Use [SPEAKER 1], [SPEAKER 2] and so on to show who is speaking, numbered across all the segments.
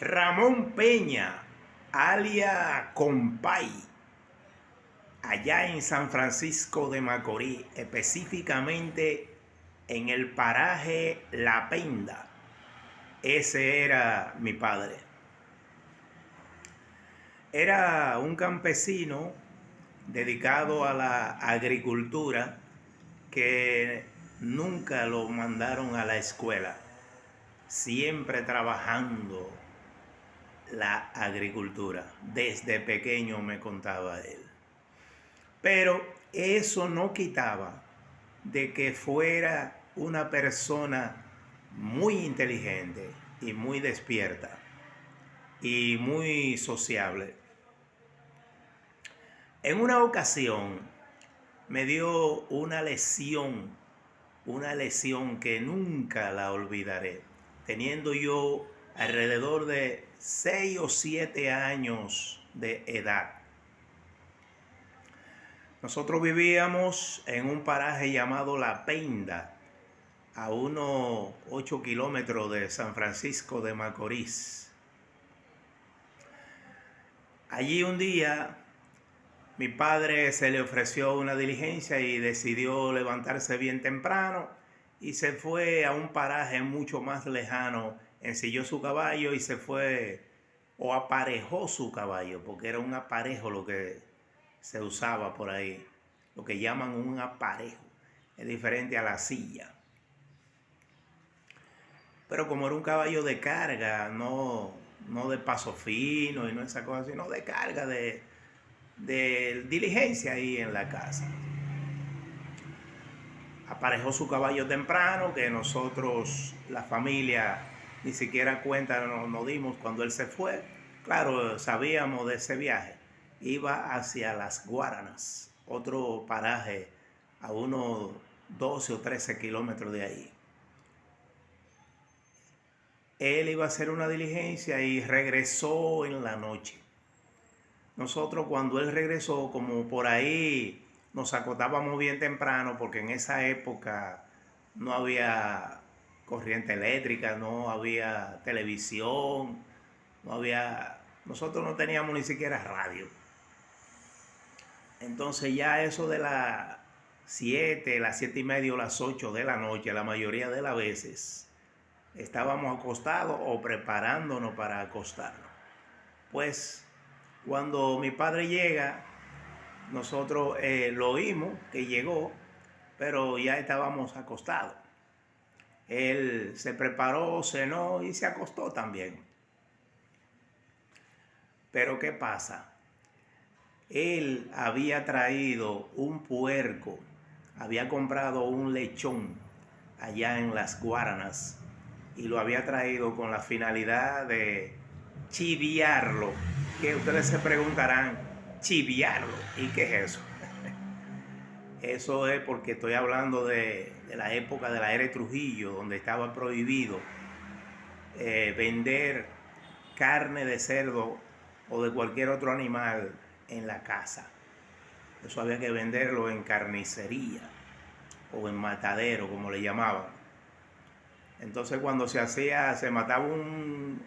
[SPEAKER 1] Ramón Peña, alia Compay, allá en San Francisco de Macorís, específicamente en el paraje La Penda. Ese era mi padre. Era un campesino dedicado a la agricultura que nunca lo mandaron a la escuela, siempre trabajando la agricultura. Desde pequeño me contaba él. Pero eso no quitaba de que fuera una persona muy inteligente y muy despierta y muy sociable. En una ocasión me dio una lesión que nunca la olvidaré, teniendo yo alrededor de 6 o 7 años de edad. Nosotros vivíamos en un paraje llamado La Penda, a unos 8 kilómetros de San Francisco de Macorís. Allí un día mi padre se le ofreció una diligencia y decidió levantarse bien temprano y se fue a un paraje mucho más lejano, ensilló su caballo y se fue, o aparejó su caballo, porque era un aparejo lo que se usaba por ahí, lo que llaman un aparejo, es diferente a la silla. Pero como era un caballo de carga, no de paso fino y no esa cosa, sino de carga, de diligencia ahí en la casa. Aparejó su caballo temprano, que nosotros, la familia, ni siquiera cuenta nos dimos cuando él se fue. Claro, sabíamos de ese viaje. Iba hacia Las Guaranas, otro paraje a unos 12 o 13 kilómetros de ahí. Él iba a hacer una diligencia y regresó en la noche. Nosotros cuando él regresó, como por ahí nos acotábamos bien temprano, porque en esa época no había corriente eléctrica, no había televisión, nosotros no teníamos ni siquiera radio. Entonces ya eso de las 7, las 7 y media o las 8 de la noche, la mayoría de las veces, estábamos acostados o preparándonos para acostarnos. Pues cuando mi padre llega, nosotros lo oímos que llegó, pero ya estábamos acostados. Él se preparó, cenó y se acostó también. Pero ¿qué pasa? Él había traído un puerco, había comprado un lechón allá en Las Guaranas y lo había traído con la finalidad de chiviarlo. Que ustedes se preguntarán, chiviarlo, ¿y qué es eso? Eso es porque estoy hablando de la época de la era de Trujillo, donde estaba prohibido vender carne de cerdo o de cualquier otro animal en la casa. Eso había que venderlo en carnicería o en matadero, como le llamaban. Entonces cuando se mataba un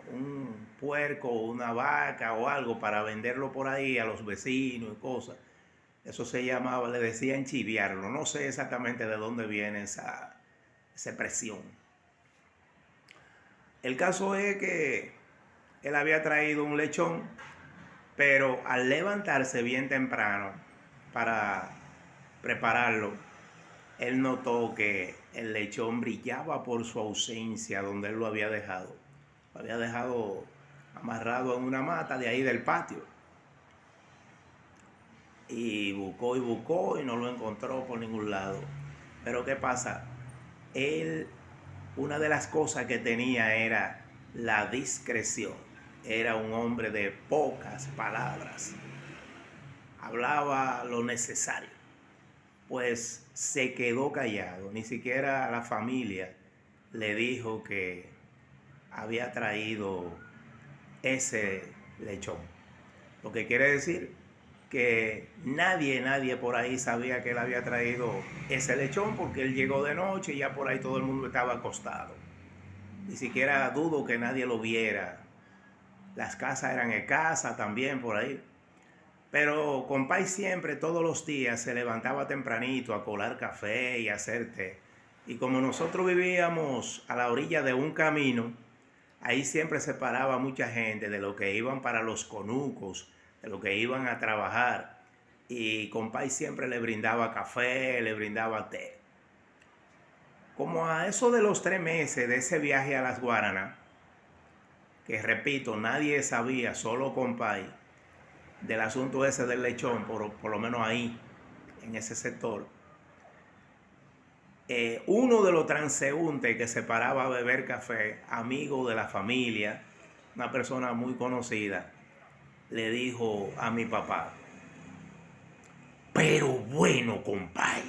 [SPEAKER 1] puerco o una vaca o algo para venderlo por ahí a los vecinos y cosas, eso se llamaba, le decían chiviarlo. No sé exactamente de dónde viene esa expresión. El caso es que él había traído un lechón, pero al levantarse bien temprano para prepararlo, él notó que el lechón brillaba por su ausencia donde él lo había dejado. Lo había dejado amarrado en una mata de ahí del patio. Y buscó y no lo encontró por ningún lado. Pero ¿qué pasa? Él, una de las cosas que tenía era la discreción. Era un hombre de pocas palabras. Hablaba lo necesario. Pues se quedó callado. Ni siquiera la familia le dijo que había traído ese lechón. Lo que quiere decir que nadie por ahí sabía que él había traído ese lechón, porque él llegó de noche y ya por ahí todo el mundo estaba acostado. Ni siquiera dudo que nadie lo viera las casas eran escasas también por ahí. Pero compay siempre, todos los días, se levantaba tempranito a colar café y a hacer té. Y como nosotros vivíamos a la orilla de un camino, ahí siempre se paraba mucha gente de los que iban para los conucos, de los que iban a trabajar. Y compay siempre le brindaba café, le brindaba té. Como a eso de los 3 meses de ese viaje a las Guaranas, que repito, nadie sabía, solo compay, del asunto ese del lechón, por lo menos ahí, en ese sector. Uno de los transeúntes que se paraba a beber café, amigo de la familia, una persona muy conocida, le dijo a mi papá: pero bueno, compay,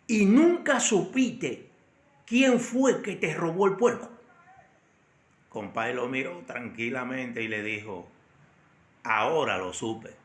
[SPEAKER 1] y nunca supiste quién fue que te robó el puerco. Compay lo miró tranquilamente y le dijo: ahora lo supe.